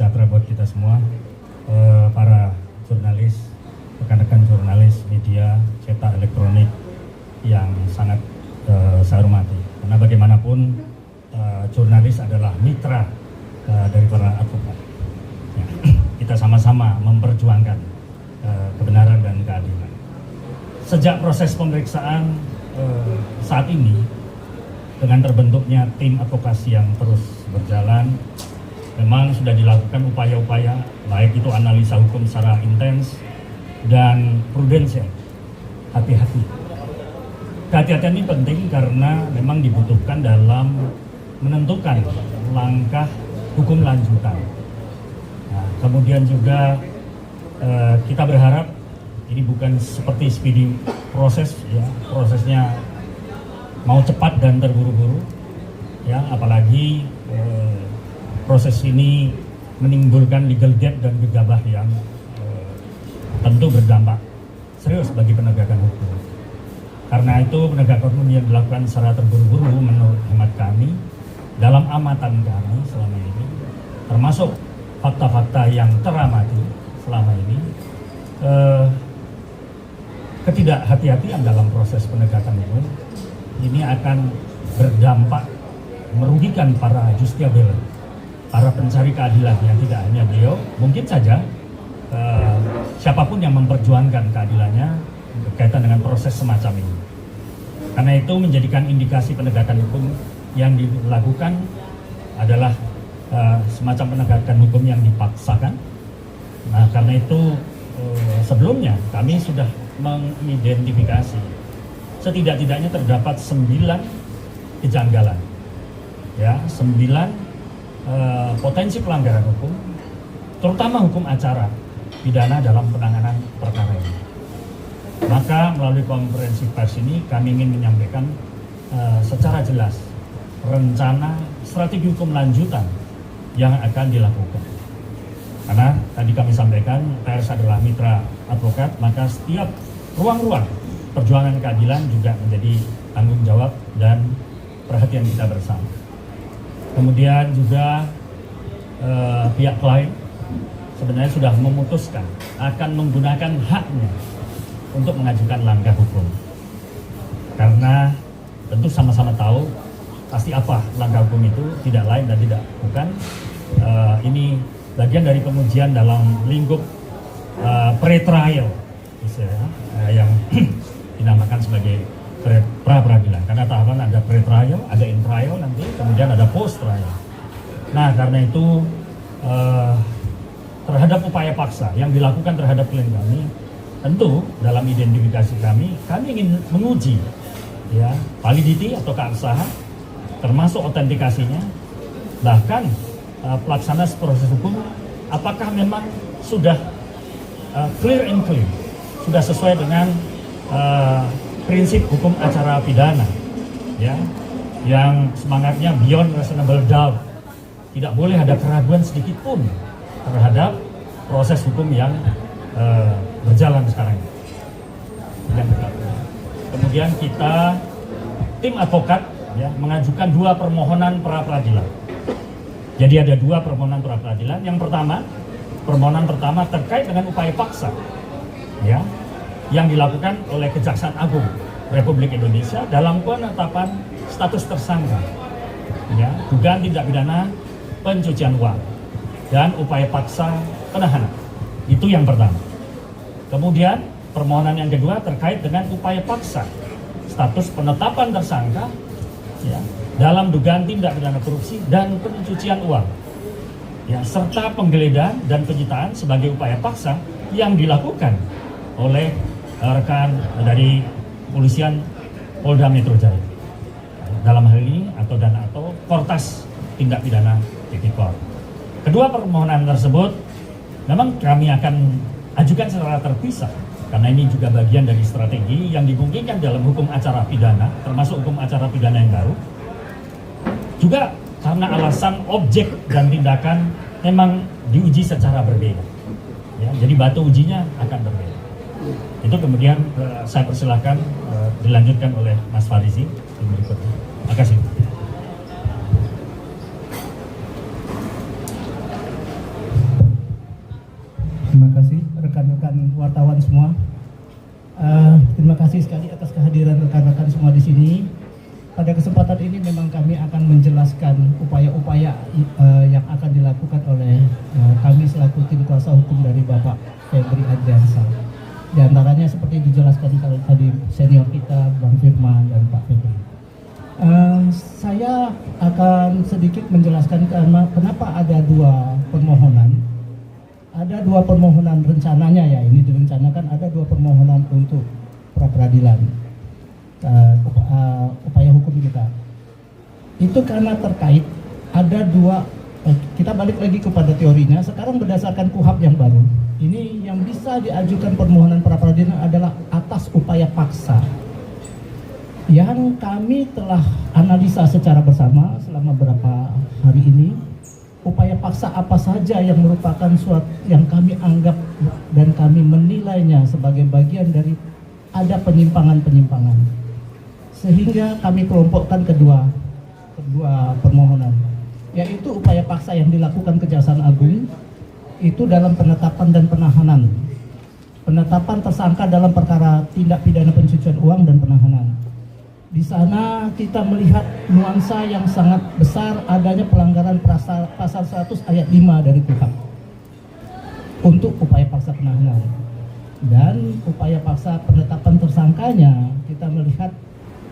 sejahtera buat kita semua, para jurnalis, rekan-rekan jurnalis media cetak elektronik yang sangat saya hormati. Karena bagaimanapun jurnalis adalah mitra dari para advokat. Ya, kita sama-sama memperjuangkan kebenaran dan keadilan. Sejak proses pemeriksaan saat ini, dengan terbentuknya tim advokasi yang terus berjalan, memang sudah dilakukan upaya-upaya, baik itu analisa hukum secara intens dan prudensial. Hati-hati. Kehati-hatian ini penting karena memang dibutuhkan dalam menentukan langkah hukum lanjutan. Nah, kemudian juga kita berharap ini bukan seperti speedy proses, ya, prosesnya mau cepat dan terburu-buru, ya, apalagi proses ini menimbulkan legal debt dan gegabah yang tentu berdampak serius bagi penegakan hukum. Karena itu penegakan hukum yang dilakukan secara terburu-buru menurut hemat kami, dalam amatan kami selama ini, termasuk fakta-fakta yang teramati selama ini, ketidakhati-hatian dalam proses penegakan hukum ini akan berdampak merugikan para justiciable, para pencari keadilan yang tidak hanya beliau, mungkin saja siapapun yang memperjuangkan keadilannya berkaitan dengan proses semacam ini. Karena itu menjadikan indikasi penegakan hukum yang dilakukan adalah semacam penegakan hukum yang dipaksakan. Nah, karena itu sebelumnya kami sudah mengidentifikasi setidak-tidaknya terdapat 9 kejanggalan, ya, 9 potensi pelanggaran hukum, terutama hukum acara pidana dalam penanganan perkara ini. Maka melalui konferensi pers ini kami ingin menyampaikan secara jelas rencana strategi hukum lanjutan yang akan dilakukan. Karena tadi kami sampaikan pers adalah mitra advokat, maka setiap ruang-ruang perjuangan keadilan juga menjadi tanggung jawab dan perhatian kita bersama. Kemudian juga pihak klien sebenarnya sudah memutuskan akan menggunakan haknya untuk mengajukan langkah hukum. Karena tentu sama-sama tahu pasti apa langkah hukum itu, tidak lain dan tidak bukan ini bagian dari pengujian dalam lingkup pre-trial, yang dinamakan sebagai pra-peradilan. Karena tahapan ada pre-trial, ada in-trial nanti, kemudian ada post-trial. Nah, karena itu terhadap upaya paksa yang dilakukan terhadap klien kami, tentu dalam identifikasi kami ingin menguji, ya, validity atau keabsahan, termasuk autentikasinya, bahkan pelaksana proses hukum apakah memang sudah clear and clean, sudah sesuai dengan prinsip hukum acara pidana, ya, yang semangatnya beyond reasonable doubt, tidak boleh ada keraguan sedikit pun terhadap proses hukum yang berjalan sekarang. Kemudian kita tim advokat, ya, mengajukan 2 permohonan pra peradilan. Jadi ada 2 permohonan pra peradilan. Yang pertama, permohonan pertama terkait dengan upaya paksa, ya, yang dilakukan oleh Kejaksaan Agung Republik Indonesia dalam penetapan status tersangka, ya, dugaan tindak pidana pencucian uang dan upaya paksa penahanan. Itu yang pertama. Kemudian permohonan yang kedua terkait dengan upaya paksa status penetapan tersangka, ya, dalam dugaan tindak pidana korupsi dan pencucian uang, ya, serta penggeledahan dan penyitaan sebagai upaya paksa yang dilakukan oleh rekan dari kepolisian Polda Metro Jaya dalam hal ini atau Kortas Tindak Pidana Tipikor. Kedua permohonan tersebut memang kami akan ajukan secara terpisah karena ini juga bagian dari strategi yang dimungkinkan dalam hukum acara pidana, termasuk hukum acara pidana yang baru. Juga karena alasan objek dan tindakan memang diuji secara berbeda, ya, jadi batu ujinya akan berbeda. Itu kemudian saya persilahkan dilanjutkan oleh Mas Farizi berikutnya. Terima kasih. yang akan dilakukan oleh kami selaku tim kuasa hukum dari Bapak Febri Adriansyah. Di antaranya seperti dijelaskan kalau tadi senior kita Bang Firman dan Pak Febri. Saya akan sedikit menjelaskan kenapa ada dua permohonan. Ada dua permohonan rencananya ya, ini direncanakan ada dua permohonan untuk pra peradilan upaya hukum kita. Itu karena terkait ada dua, kita balik lagi kepada teorinya. Sekarang berdasarkan KUHP yang baru, ini yang bisa diajukan permohonan pra peradilan adalah atas upaya paksa, yang kami telah analisa secara bersama selama beberapa hari ini. Upaya paksa apa saja yang merupakan suatu yang kami anggap dan kami menilainya sebagai bagian dari ada penyimpangan-penyimpangan, sehingga kami kelompokkan kedua permohonan, yaitu upaya paksa yang dilakukan Kejaksaan Agung itu dalam penetapan dan penahanan, penetapan tersangka dalam perkara tindak pidana pencucian uang dan penahanan. Di sana kita melihat nuansa yang sangat besar adanya pelanggaran pasal 100 ayat 5 dari KUHP untuk upaya paksa penahanan. Dan upaya paksa penetapan tersangkanya kita melihat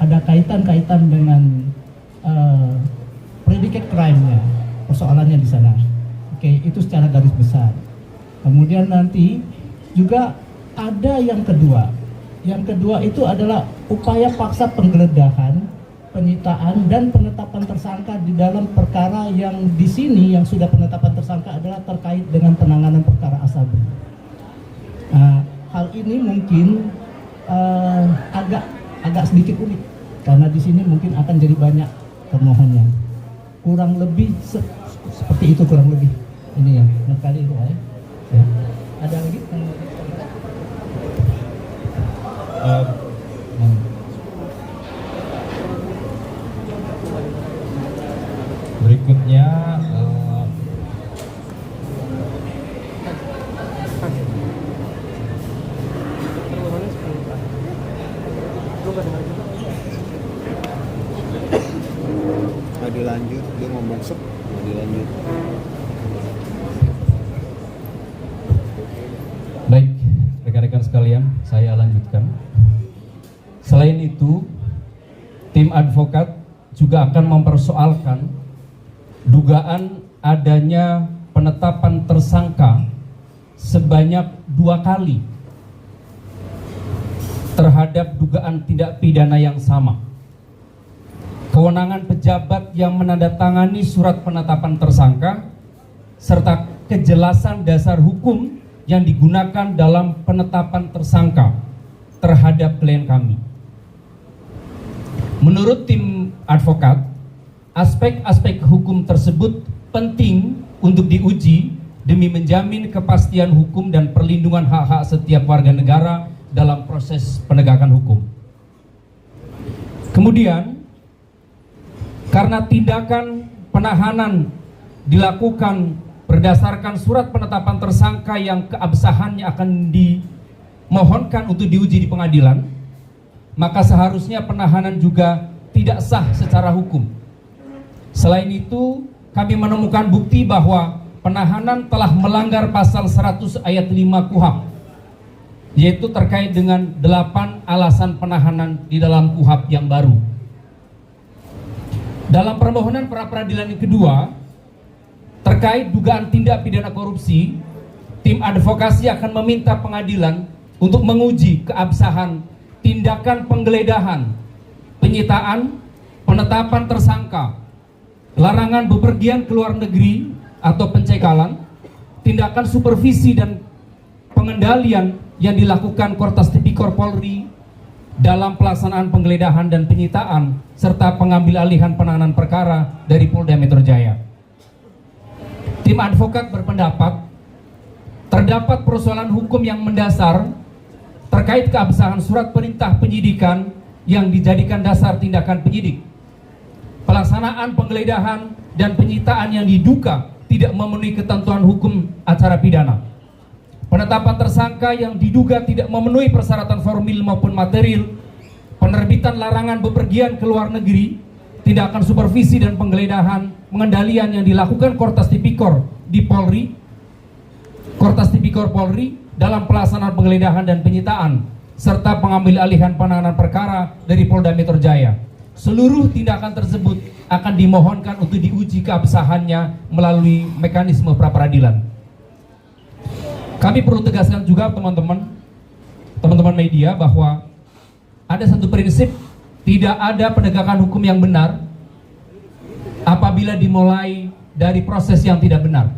ada kaitan-kaitan dengan predicate crime-nya, persoalannya di sana. Oke, itu secara garis besar. Kemudian nanti juga ada yang kedua. Yang kedua itu adalah upaya paksa penggeledahan, penyitaan, dan penetapan tersangka di dalam perkara yang di sini yang sudah penetapan tersangka adalah terkait dengan penanganan perkara Asabri. Hal ini mungkin agak sedikit unik karena di sini mungkin akan jadi banyak termohonnya. Kurang lebih seperti itu kurang lebih. Ini ya, kali itu ya. Ada lagi? Berikutnya dilanjut, dia ngomong dilanjut. baik, rekan-rekan sekalian, saya lanjutkan. Selain itu, tim advokat juga akan mempersoalkan dugaan adanya penetapan tersangka sebanyak 2 kali terhadap dugaan tindak pidana yang sama. Kewenangan pejabat yang menandatangani surat penetapan tersangka serta kejelasan dasar hukum yang digunakan dalam penetapan tersangka terhadap klien kami. Menurut tim advokat, aspek-aspek hukum tersebut penting untuk diuji demi menjamin kepastian hukum dan perlindungan hak-hak setiap warga negara dalam proses penegakan hukum. Kemudian, karena tindakan penahanan dilakukan berdasarkan surat penetapan tersangka yang keabsahannya akan dimohonkan untuk diuji di pengadilan, maka seharusnya penahanan juga tidak sah secara hukum. Selain itu, kami menemukan bukti bahwa penahanan telah melanggar pasal 100 ayat 5 KUHP, yaitu terkait dengan 8 alasan penahanan di dalam KUHP yang baru. Dalam permohonan pra peradilan yang kedua, terkait dugaan tindak pidana korupsi, tim advokasi akan meminta pengadilan untuk menguji keabsahan tindakan penggeledahan, penyitaan, penetapan tersangka, larangan bepergian ke luar negeri atau pencekalan, tindakan supervisi dan pengendalian yang dilakukan Kortas Tipikor Polri dalam pelaksanaan penggeledahan dan penyitaan serta pengambil alihan penanganan perkara dari Polda Metro Jaya. Tim advokat berpendapat terdapat persoalan hukum yang mendasar terkait keabsahan surat perintah penyidikan yang dijadikan dasar tindakan penyidik. Pelaksanaan penggeledahan dan penyitaan yang diduga tidak memenuhi ketentuan hukum acara pidana. Penetapan tersangka yang diduga tidak memenuhi persyaratan formil maupun material, penerbitan larangan bepergian ke luar negeri, tindakan supervisi dan penggeledahan pengendalian yang dilakukan Kortas Tipikor di Polri, Kortas Tipikor Polri dalam pelaksanaan penggeledahan dan penyitaan serta pengambil alihan penanganan perkara dari Polda Metro Jaya. Seluruh tindakan tersebut akan dimohonkan untuk diuji keabsahannya melalui mekanisme pra-peradilan. Kami perlu tegaskan juga teman-teman media bahwa ada satu prinsip, tidak ada penegakan hukum yang benar apabila dimulai dari proses yang tidak benar.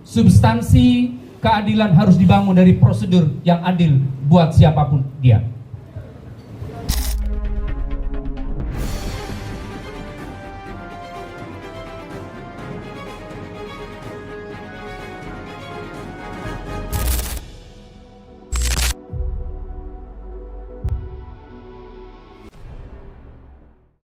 Substansi keadilan harus dibangun dari prosedur yang adil buat siapapun dia.